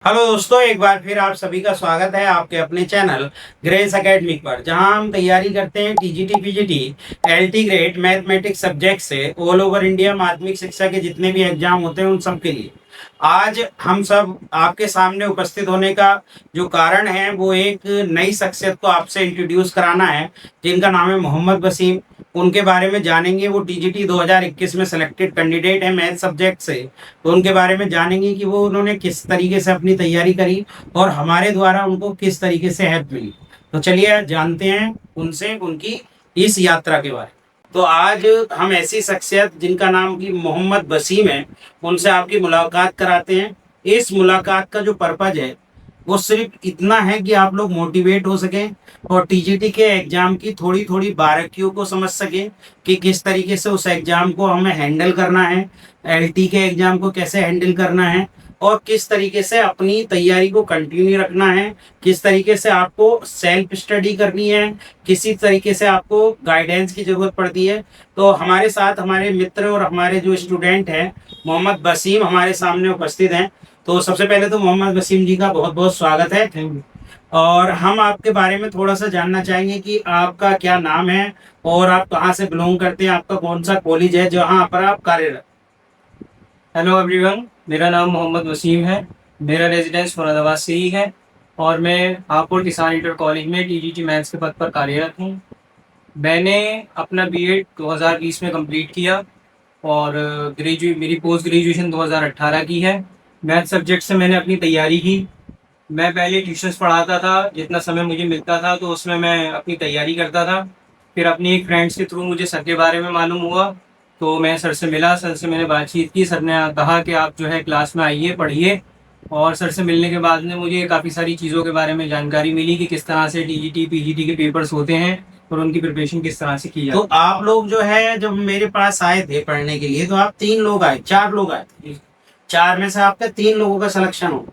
Hello दोस्तों, एक बार फिर आप सभी का स्वागत है आपके अपने चैनल ग्रेस एकेडमिक पर, जहां हम तैयारी करते हैं TGT PGT LT grade mathematics subject से ऑल ओवर इंडिया माध्यमिक शिक्षा के जितने भी एग्जाम होते हैं उन सब के लिए। आज हम सब आपके सामने उपस्थित होने का जो कारण है वो एक नई शख्सियत को आपसे इंट्रोड्यूस कराना है, जिनका नाम है मोहम्मद वसीम। उनके बारे में जानेंगे। वो टीजीटी 2021 में सिलेक्टेड कैंडिडेट है मैथ सब्जेक्ट से। तो उनके बारे में जानेंगे कि वो उन्होंने किस तरीके से अपनी तैयारी करी और हमारे द्वारा उनको किस तरीके से हेल्प मिली। तो चलिए जानते हैं उनसे उनकी इस यात्रा के बारे में। तो आज हम ऐसी शख्सियत जिनका नाम की मोहम्मद वसीम है, उनसे आपकी मुलाकात कराते हैं। इस मुलाकात का जो पर्पज है वो सिर्फ इतना है कि आप लोग मोटिवेट हो सकें और टीजीटी के एग्जाम की थोड़ी थोड़ी बारीकियों को समझ सकें कि किस तरीके से उस एग्जाम को हमें हैंडल करना है, एलटी के एग्जाम को कैसे हैंडल करना है और किस तरीके से अपनी तैयारी को कंटिन्यू रखना है, किस तरीके से आपको सेल्फ स्टडी करनी है, किसी तरीके से आपको गाइडेंस की जरूरत पड़ती है। तो हमारे साथ हमारे मित्र और हमारे जो स्टूडेंट हैं मोहम्मद वसीम हमारे सामने उपस्थित हैं। तो सबसे पहले तो मोहम्मद वसीम जी का बहुत बहुत स्वागत है। Thank you. और हम आपके बारे में थोड़ा सा जानना चाहेंगे कि आपका क्या नाम है और आप कहाँ से बिलोंग करते हैं, आपका कौन सा कॉलेज है जहाँ पर आप कार्यरत। हेलो एवरीवन, मेरा नाम मोहम्मद वसीम है। मेरा रेजिडेंस मुरादाबाद से ही है और मैं हापुड़ किसान इंटर कॉलेज में टीजीटी मैथ्स के पद पर कार्यरत हूँ। मैंने अपना बीएड 2020 में कंप्लीट किया और मेरी पोस्ट ग्रेजुएशन 2018 की है। मैथ सब्जेक्ट से मैंने अपनी तैयारी की। मैं पहले ट्यूशन्स पढ़ाता था, जितना समय मुझे मिलता था तो उसमें मैं अपनी तैयारी करता था। फिर अपनी एक फ्रेंड्स के थ्रू मुझे सर के बारे में मालूम हुआ, तो मैं सर से मिला, सर से मैंने बातचीत की। सर ने कहा कि आप जो है क्लास में आइए, पढ़िए। और सर से मिलने के बाद में मुझे काफ़ी सारी चीज़ों के बारे में जानकारी मिली कि किस तरह से टीजीटी पीजीटी के पेपर्स होते हैं और उनकी प्रिपरेशन किस तरह से की जाती तो आप लोग जो है जब मेरे पास आए थे पढ़ने के लिए तो आप 3 लोग आए, 4 लोग आए थे। 4 में से आपके 3 लोगों का सिलेक्शन हो,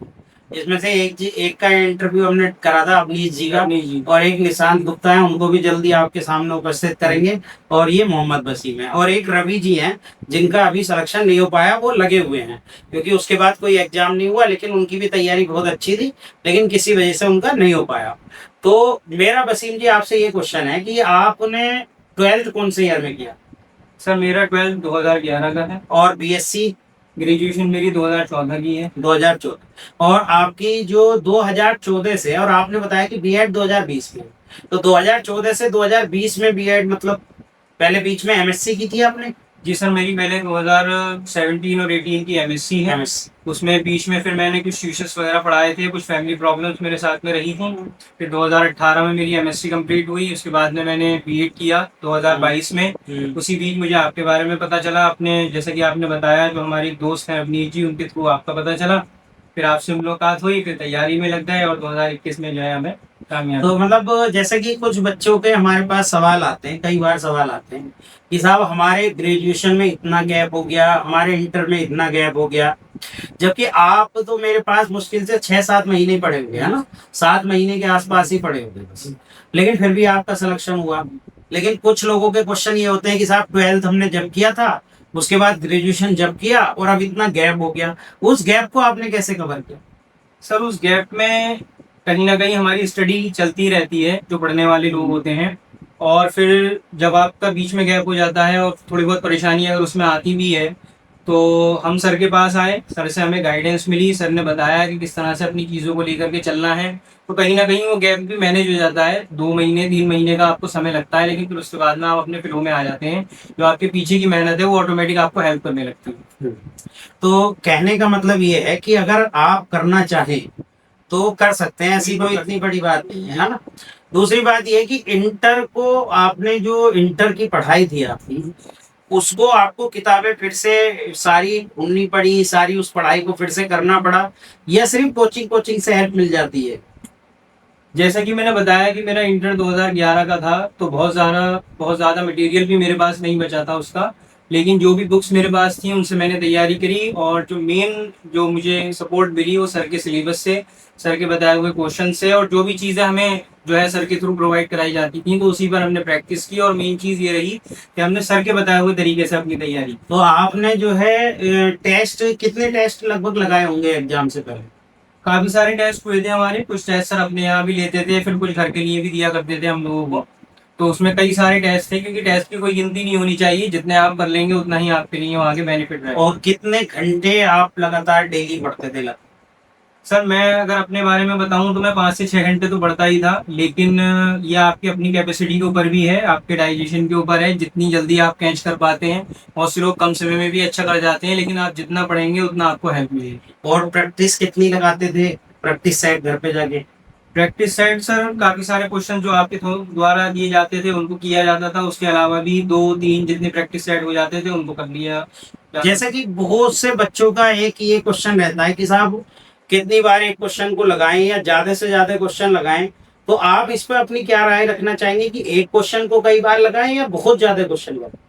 इसमें से एक का इंटरव्यू हमने करा था अवनीश जी का, है जी। और एक निशांत गुप्ता है, उनको भी जल्दी आपके सामने उपस्थित करेंगे। और ये मोहम्मद वसीम है और एक रवि जी हैं जिनका अभी सिलेक्शन नहीं हो पाया, वो लगे हुए हैं क्योंकि उसके बाद कोई एग्जाम नहीं हुआ, लेकिन उनकी भी तैयारी बहुत अच्छी थी, लेकिन किसी वजह से उनका नहीं हो पाया। तो मेरा वसीम जी आपसे ये क्वेश्चन है कि आपने 12th कौन से ईयर में किया। सर मेरा 12 2011 का है और बीएससी ग्रेजुएशन मेरी 2014 की है। 2014। और आपकी जो 2014 से, और आपने बताया कि बीएड 2020 में, तो 2014 से 2020 में बीएड मतलब पहले बीच में एमएससी की थी आपने। जी सर, मेरी पहले 2017 और 18 की एमएससी है। एमएससी उसमें बीच में फिर मैंने कुछ ट्यूशन्स वगैरह पढ़ाए थे, कुछ फैमिली प्रॉब्लम्स मेरे साथ में रही थी। फिर 2018 में मेरी एमएससी कंप्लीट हुई। उसके बाद में मैंने बीएड किया 2022 में। उसी बीच मुझे आपके बारे में पता चला, अपने जैसे कि आपने बताया, जो हमारी दोस्त हैं अवनीश जी, उनके थ्रू आपका पता चला। फिर आपसे मुलाकात हुई, फिर तैयारी में लग गए और 2021 में जो है हमें कामयाबी। तो मतलब जैसे कि कुछ बच्चों के हमारे पास सवाल आते हैं, कई बार सवाल आते हैं कि साहब हमारे ग्रेजुएशन में इतना गैप हो गया, हमारे इंटर में इतना गैप हो गया, जबकि आप तो मेरे पास मुश्किल से 6-7 महीने पढ़े हुए है ना, 7 महीने के आसपास ही पढ़े हुए बस, लेकिन फिर भी आपका सिलेक्शन हुआ। लेकिन कुछ लोगों के क्वेश्चन ये होते हैं कि साहब 12th हमने जब किया था, उसके बाद ग्रेजुएशन जब किया और अब इतना गैप हो गया, उस गैप को आपने कैसे कवर किया। सर उस गैप में कहीं ना कहीं हमारी स्टडी चलती रहती है, जो पढ़ने वाले लोग होते हैं। और फिर जब आपका बीच में गैप हो जाता है और थोड़ी बहुत परेशानी अगर उसमें आती भी है, तो हम सर के पास आए, सर से हमें गाइडेंस मिली। सर ने बताया कि किस तरह से अपनी चीज़ों को लेकर के चलना है। तो कहीं ना कहीं वो गैप भी मैनेज हो जाता है। 2 महीने 3 महीने का आपको समय लगता है, लेकिन फिर उसके बाद में आप अपने फ्लो में आ जाते हैं। जो आपके पीछे की मेहनत है वो ऑटोमेटिक आपको हेल्प करने लगती है। तो कहने का मतलब ये है कि अगर आप करना चाहें तो कर सकते हैं, ऐसी कोई इतनी बड़ी बात नहीं है ना। दूसरी बात ये है कि इंटर को आपने जो इंटर की पढ़ाई थी आपकी, उसको आपको किताबें फिर से सारी ढूंढनी पड़ी, सारी उस पढ़ाई को फिर से करना पड़ा, या सिर्फ कोचिंग कोचिंग से हेल्प मिल जाती है। जैसा कि मैंने बताया कि मेरा इंटर 2011 का था, तो बहुत ज़्यादा मटेरियल भी मेरे पास नहीं बचा था उसका। लेकिन जो भी बुक्स मेरे पास थी उनसे मैंने तैयारी करी, और जो मुझे सपोर्ट मिली वो सर के सिलेबस से, सर के बताए हुए क्वेश्चन से, और जो भी चीज़ें हमें जो है सर के थ्रू प्रोवाइड कराई जाती थी, तो उसी पर हमने प्रैक्टिस की। और मेन चीज़ ये रही कि हमने सर के बताए हुए तरीके से अपनी तैयारी। तो आपने जो है टेस्ट, कितने टेस्ट लगभग लगाए होंगे एग्जाम से पहले। काफी सारे टेस्ट हुए थे हमारे। कुछ टेस्ट सर अपने यहाँ भी लेते थे, फिर कुछ घर के लिए भी दिया करते थे हम लोगों को। तो उसमें कई सारे टेस्ट थे, क्योंकि टेस्ट की कोई गिनती नहीं होनी चाहिए, जितने आप कर लेंगे उतना ही आपके लिए वहाँ के बेनिफिट रहेगा। और कितने घंटे आप लगातार डेली पढ़ते थे? सर मैं अगर अपने बारे में बताऊं तो मैं 5 से 6 घंटे तो पढ़ता ही था, लेकिन ये आपकी अपनी कैपेसिटी के ऊपर भी है, आपके डाइजेशन के ऊपर है, जितनी जल्दी आप कैच कर पाते हैं। बहुत से लोग कम समय में भी अच्छा कर जाते हैं, लेकिन आप जितना पढ़ेंगे उतना आपको हेल्प मिलेगी। और प्रैक्टिस कितनी लगाते थे, प्रैक्टिस सेट घर पे जाके? प्रैक्टिस सेट सर काफी सारे क्वेश्चन जो आपके द्वारा दिए जाते थे उनको किया जाता था। उसके अलावा भी 2-3 जितने प्रैक्टिस सेट हो जाते थे उनको कर लिया जैसे कि बहुत से बच्चों का एक ये क्वेश्चन रहता है कि साहब कितनी बार एक क्वेश्चन को लगाएं या ज्यादा से ज्यादा क्वेश्चन लगाएं, तो आप इस पर अपनी क्या राय रखना चाहेंगे कि एक क्वेश्चन को कई बार लगाएं या बहुत ज्यादा क्वेश्चन लगाएं?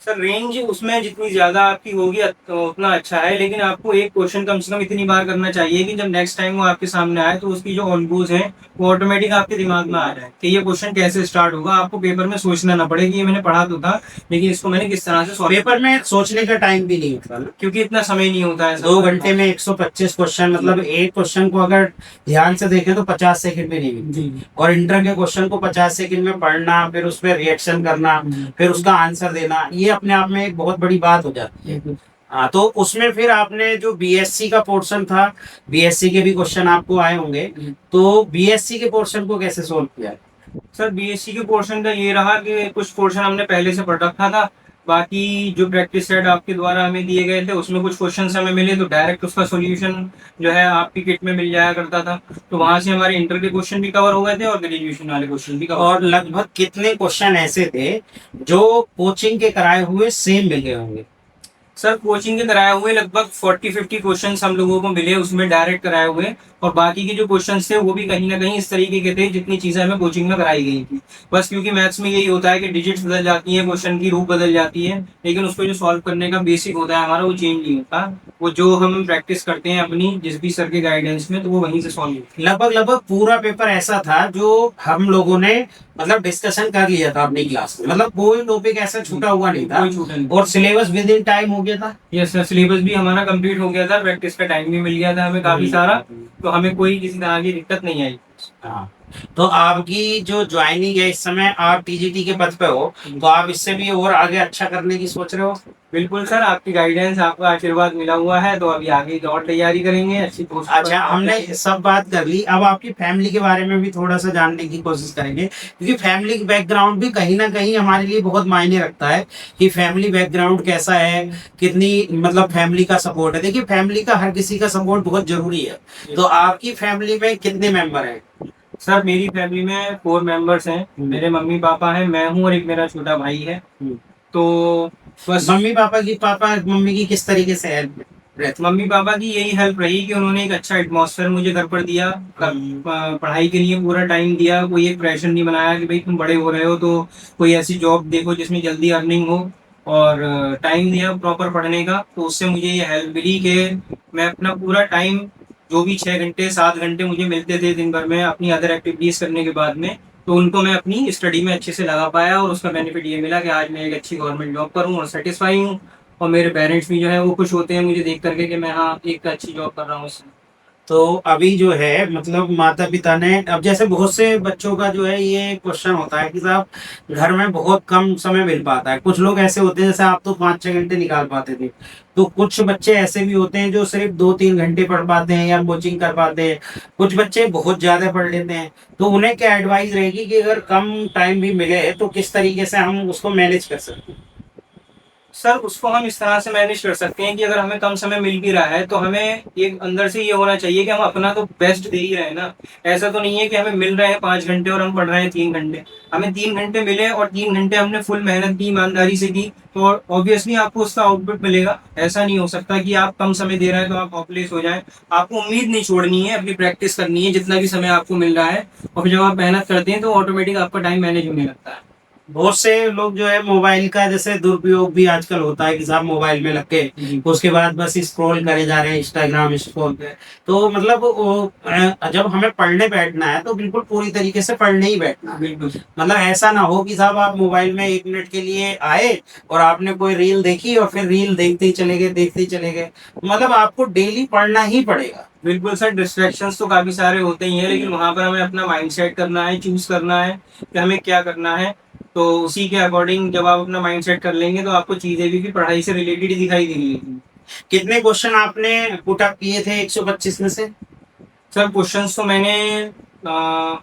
सर रेंज उसमें जितनी ज्यादा आपकी होगी उतना अच्छा है, लेकिन आपको एक क्वेश्चन कम से कम इतनी बार करना चाहिए कि जब नेक्स्ट टाइम वो आपके सामने आए तो उसकी जो ऑनगोज है वो ऑटोमेटिक आपके दिमाग में आ जाए कि ये क्वेश्चन कैसे स्टार्ट होगा। आपको पेपर में सोचना ना पड़े कि ये मैंने पढ़ा तो था, लेकिन इसको मैंने किस तरह से सॉल्व। पेपर में सोचने का टाइम भी नहीं होता ना, क्योंकि इतना समय नहीं होता है। 2 घंटे में 125 क्वेश्चन, मतलब एक क्वेश्चन को अगर ध्यान से देखें तो 50 सेकंड में नहीं मिलती। जी। और इंटर के क्वेश्चन को 50 सेकंड में पढ़ना, फिर उस पर रिएक्शन करना, फिर उसका आंसर देना, ये अपने आप में एक बहुत बड़ी बात हो जाती है। हाँ, तो उसमें फिर आपने जो बीएससी का पोर्शन था, बीएससी के भी क्वेश्चन आपको आए होंगे, तो बीएससी के पोर्शन को कैसे सोल्व किया? सर बीएससी के पोर्शन का ये रहा कि कुछ पोर्शन हमने पहले से पढ़ रखा था, बाकी जो प्रैक्टिस सेट आपके द्वारा हमें दिए गए थे उसमें कुछ क्वेश्चन हमें मिले तो डायरेक्ट उसका सॉल्यूशन जो है आपकी किट में मिल जाया करता था। तो वहां से हमारे इंटर के क्वेश्चन भी कवर हो गए थे और ग्रेजुएशन वाले क्वेश्चन भी कवर। और लगभग कितने क्वेश्चन ऐसे थे जो कोचिंग के कराए हुए सेम मिल गए होंगे? सर कोचिंग के कराए हुए लगभग 40-50 क्वेश्चंस हम लोगों को मिले उसमें डायरेक्ट कराए हुए, और बाकी के जो क्वेश्चंस थे वो भी कहीं ना कहीं इस तरीके के थे जितनी चीजें हमें कोचिंग में कराई गई थी। बस क्योंकि मैथ्स में यही होता है कि डिजिट्स बदल जाती हैं, क्वेश्चन की रूप बदल जाती है, लेकिन उसको जो सॉल्व करने का बेसिक होता है हमारा वो चेंज नहीं होता। वो जो हम प्रैक्टिस करते हैं अपनी जिस भी सर के गाइडेंस में, तो वो वहीं से सॉल्व होती है। लगभग लगभग पूरा पेपर ऐसा था जो हम लोगों ने मतलब डिस्कशन कर लिया था अपनी क्लास में, मतलब कोई टॉपिक ऐसा छूटा हुआ नहीं था, कोई छूटा नहीं। और सिलेबस विद इन टाइम हो गया था। यस सर, सिलेबस भी हमारा कंप्लीट हो गया था, प्रैक्टिस का टाइम भी मिल गया था हमें काफी सारा, तो हमें कोई किसी तरह की दिक्कत नहीं आई। हाँ, तो आपकी जो ज्वाइनिंग है इस समय, आप टीजीटी के पद पे हो, तो आप इससे भी और आगे अच्छा करने की सोच रहे हो? बिल्कुल सर, आपकी गाइडेंस आपका आशीर्वाद मिला हुआ है, तो अभी आगे की और तैयारी करेंगे अच्छी पोस्ट पर। अच्छा, हमने सब बात कर ली, अब आपकी फैमिली के बारे में भी थोड़ा सा जानने की कोशिश करेंगे, क्योंकि फैमिली बैकग्राउंड भी कहीं ना कहीं हमारे लिए बहुत मायने रखता है कि फैमिली बैकग्राउंड कैसा है, कितनी मतलब फैमिली का सपोर्ट है। देखिए, फैमिली का हर किसी का सपोर्ट बहुत जरूरी है, तो आपकी फैमिली में कितने मेंबर हैं? सर मेरी फैमिली में 4 मेंबर्स हैं। मेरे मम्मी पापा हैं, मैं हूँ, और एक मेरा छोटा भाई है। तो बस पापा मम्मी की किस तरीके से हेल्प रहती? मम्मी पापा की यही हेल्प रही कि उन्होंने एक अच्छा एटमॉस्फेयर मुझे घर पर दिया, पढ़ाई के लिए पूरा टाइम दिया, कोई एक प्रेशर नहीं बनाया कि भाई तुम बड़े हो रहे हो तो कोई ऐसी जॉब देखो जिसमें जल्दी अर्निंग हो, और टाइम दिया प्रॉपर पढ़ने का। तो उससे मुझे ये हेल्प मिली कि मैं अपना पूरा टाइम, जो भी 6 घंटे 7 घंटे मुझे मिलते थे दिन भर में अपनी अदर एक्टिविटीज करने के बाद में, तो उनको मैं अपनी स्टडी में अच्छे से लगा पाया, और उसका बेनिफिट ये मिला कि आज मैं एक अच्छी गवर्नमेंट जॉब पर हूँ और सेटिस्फाई हूँ, और मेरे पेरेंट्स भी जो है वो खुश होते हैं मुझे देख करके कि मैं हाँ एक अच्छी जॉब कर रहा हूँ इसमें। तो अभी जो है मतलब माता पिता ने, अब जैसे बहुत से बच्चों का जो है ये क्वेश्चन होता है कि साहब घर में बहुत कम समय मिल पाता है, कुछ लोग ऐसे होते हैं जैसे आप तो 5-6 घंटे निकाल पाते थे, तो कुछ बच्चे ऐसे भी होते हैं जो सिर्फ 2-3 घंटे पढ़ पाते हैं या कोचिंग कर पाते हैं, कुछ बच्चे बहुत ज्यादा पढ़ लेते हैं, तो उन्हें क्या एडवाइस रहेगी कि अगर कम टाइम भी मिले तो किस तरीके से हम उसको मैनेज कर सकते हैं? सर उसको हम इस तरह से मैनेज कर सकते हैं कि अगर हमें कम समय मिल भी रहा है तो हमें एक अंदर से ये होना चाहिए कि हम अपना तो बेस्ट दे ही रहे हैं ना। ऐसा तो नहीं है कि हमें मिल रहे हैं 5 घंटे और हम पढ़ रहे हैं 3 घंटे। हमें 3 घंटे मिले और 3 घंटे हमने फुल मेहनत की, ईमानदारी से की, तो ऑब्वियसली आपको उसका आउटपुट मिलेगा। ऐसा नहीं हो सकता कि आप कम समय दे रहे हैं तो आप हॉपलेस हो जाएं। आपको उम्मीद नहीं छोड़नी है, अपनी प्रैक्टिस करनी है जितना भी समय आपको मिल रहा है, और फिर जब आप मेहनत करते हैं तो ऑटोमेटिक आपका टाइम मैनेज होने लगता है। बहुत से लोग जो है मोबाइल का जैसे दुरुपयोग भी आजकल होता है कि साहब मोबाइल में लग के उसके बाद बस स्क्रॉल करे जा रहे हैं इंस्टाग्राम स्क्रॉल पे। तो मतलब वो जब हमें पढ़ने बैठना है तो बिल्कुल पूरी तरीके से पढ़ने ही बैठना है। बिल्कुल। मतलब ऐसा ना हो कि साहब आप मोबाइल में 1 मिनट के लिए आए और आपने कोई रील देखी और फिर रील देखते ही चले गए, देखते ही चले गए। मतलब आपको डेली पढ़ना ही पड़ेगा। बिल्कुल सर, डिस्ट्रैक्शंस तो काफ़ी सारे होते ही हैं, लेकिन वहाँ पर हमें अपना माइंड सेट करना है, चूज़ करना है कि हमें क्या करना है। तो उसी के अकॉर्डिंग जब आप अपना माइंड सेट कर लेंगे तो आपको चीज़ें भी पढ़ाई से रिलेटेड ही दिखाई देंगी। कितने क्वेश्चन आपने पुट अप किए थे 125 में से? सर क्वेश्चंस तो मैंने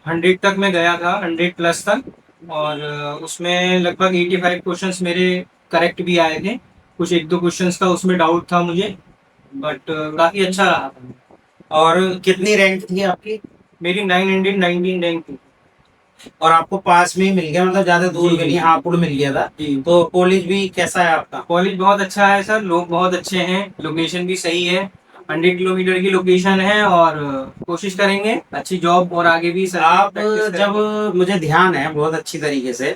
100 तक मैं गया था, 100+ तक। और उसमें लगभग 85 क्वेश्चंस मेरे करेक्ट भी आए थे। कुछ एक दो क्वेश्चंस का उसमें डाउट था मुझे, बट काफ़ी अच्छा रहा था। और कितनी रैंक थी आपकी? मेरी 919 रैंक थी। और आपको पास में ही मिल गया, मतलब ज्यादा दूर जी, भी जी, नहीं, जी। हापुड़ मिल गया था। जी। तो कॉलेज भी कैसा है आपका? कॉलेज बहुत अच्छा है सर, लोग बहुत अच्छे हैं, लोकेशन भी सही है। 100 किलोमीटर की लोकेशन है, और कोशिश करेंगे अच्छी जॉब और आगे भी सर आप प्रैक्टिस जब, करेंगे। मुझे ध्यान है बहुत अच्छी तरीके से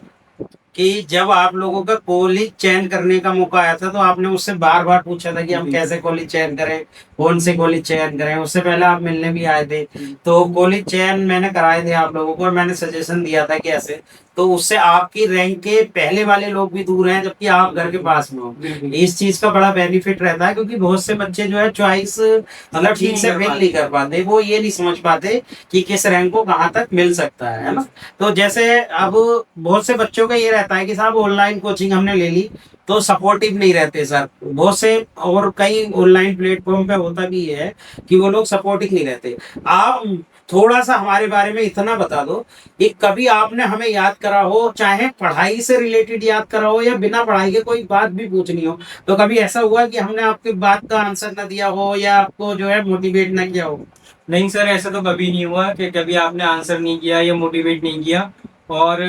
कि जब आप लोगों का कॉलेज चयन करने का मौका आया था तो आपने मुझसे बार बार पूछा था कि हम जी। कैसे कॉलेज चयन करें, कौन से कॉलेज चयन करें। उससे पहले आप मिलने भी आए थे। जी। तो कॉलेज चयन मैंने कराए थे आप लोगों को और मैंने सजेशन दिया था कि ऐसे। तो उससे आपकी रैंक के पहले वाले लोग भी दूर हैं जबकि आप घर के पास में हो। बिल्कुल। इस चीज का बड़ा बेनिफिट रहता है क्योंकि बहुत से बच्चे जो है चॉइस मतलब अच्छी ठीक नहीं से कर फिल पाते। नहीं कर पाते, वो ये नहीं समझ पाते कि किस रैंक को कहाँ तक मिल सकता है ना। तो जैसे अब बहुत से बच्चों का ये रहता है कि साहब ऑनलाइन कोचिंग हमने ले ली तो सपोर्टिव नहीं रहते सर बहुत से। और कई ऑनलाइन प्लेटफॉर्म पे होता भी है कि वो लोग सपोर्टिव नहीं रहते। आप थोड़ा सा हमारे बारे में इतना बता दो कि कभी आपने हमें याद करा हो, चाहे पढ़ाई से रिलेटेड याद करा हो या बिना पढ़ाई के कोई बात भी पूछनी हो, तो कभी ऐसा हुआ कि हमने आपकी बात का आंसर ना दिया हो या आपको जो है मोटिवेट ना किया हो? नहीं सर, ऐसा तो कभी नहीं हुआ कि कभी आपने आंसर नहीं किया या मोटिवेट नहीं किया। और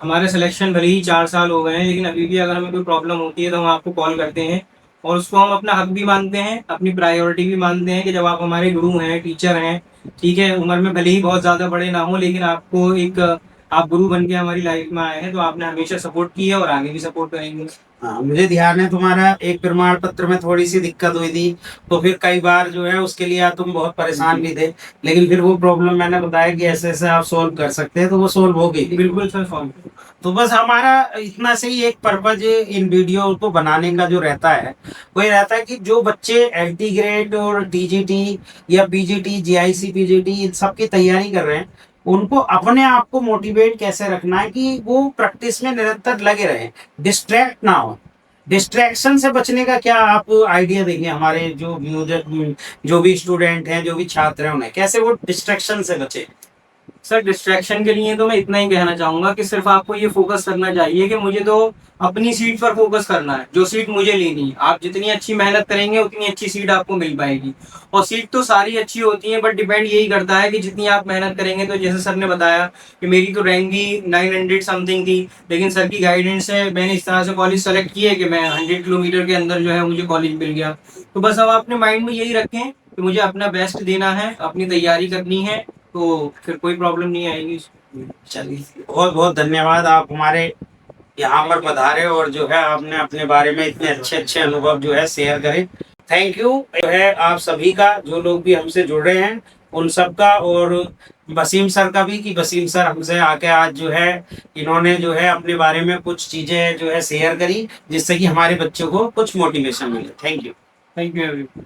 हमारे सिलेक्शन भले ही 4 साल हो गए हैं, लेकिन अभी भी अगर हमें कोई प्रॉब्लम होती है तो हम आपको कॉल करते हैं। और उसको हम अपना हक भी मानते हैं, अपनी प्रायोरिटी भी मानते हैं कि जब आप हमारे गुरु हैं, टीचर हैं, ठीक है, उम्र में भले ही बहुत ज़्यादा बड़े ना हो, लेकिन आपको एक आप गुरु बन के हमारी लाइफ में आए हैं, तो आपने हमेशा सपोर्ट की है और आगे भी सपोर्ट करेंगे। हाँ, मुझे ध्यान है तुम्हारा एक प्रमाण पत्र में थोड़ी सी दिक्कत हुई थी। तो फिर कई बार जो है उसके लिए तुम बहुत परेशान भी थे। लेकिन फिर वो प्रॉब्लम मैंने बताया कि ऐसे ऐसे आप सोल्व कर सकते हैं तो वो सोल्व हो गई थी। बिल्कुल सर, सॉल्व। तो बस हमारा इतना से ही एक पर्पज इन वीडियो को बनाने का जो रहता है वो ये रहता है कि जो बच्चे एलटी ग्रेड और टीजीटी या पीजीटी जीआईसी पीजीटी इन सब की तैयारी कर रहे हैं उनको अपने आप को मोटिवेट कैसे रखना है कि वो प्रैक्टिस में निरंतर लगे रहें, डिस्ट्रैक्ट ना हो। डिस्ट्रैक्शन से बचने का क्या आप आइडिया देंगे हमारे जो जो भी स्टूडेंट हैं, जो भी छात्र हैं, उन्हें कैसे वो डिस्ट्रैक्शन से बचे? सर डिस्ट्रैक्शन के लिए तो मैं इतना ही कहना चाहूंगा कि सिर्फ आपको ये फोकस करना चाहिए कि मुझे तो अपनी सीट पर फोकस करना है, जो सीट मुझे लेनी है। आप जितनी अच्छी मेहनत करेंगे उतनी अच्छी सीट आपको मिल पाएगी। और सीट तो सारी अच्छी होती है, बट डिपेंड यही करता है कि जितनी आप मेहनत करेंगे। तो जैसे सर ने बताया कि मेरी तो रैंक भी 900 समथिंग थी, लेकिन सर की गाइडेंस से मैंने इस तरह से कॉलेज सेलेक्ट किया है कि मैं 100 किलोमीटर के अंदर जो है मुझे कॉलेज मिल गया। तो बस अब अपने माइंड में यही रखें कि मुझे अपना बेस्ट देना है, अपनी तैयारी करनी है, तो फिर कोई प्रॉब्लम नहीं आएगी। चलिए, बहुत बहुत धन्यवाद, आप हमारे यहाँ पर पधारे और जो है आपने अपने बारे में इतने अच्छे अच्छे अनुभव जो है शेयर करे। थैंक यू जो है आप सभी का, जो लोग भी हमसे जुड़ रहे हैं उन सब का, और वसीम सर का भी कि वसीम सर हमसे आके आज जो है इन्होंने जो है अपने बारे में कुछ चीजें जो है शेयर करी जिससे कि हमारे बच्चों को कुछ मोटिवेशन मिले। Thank you. Thank you everyone.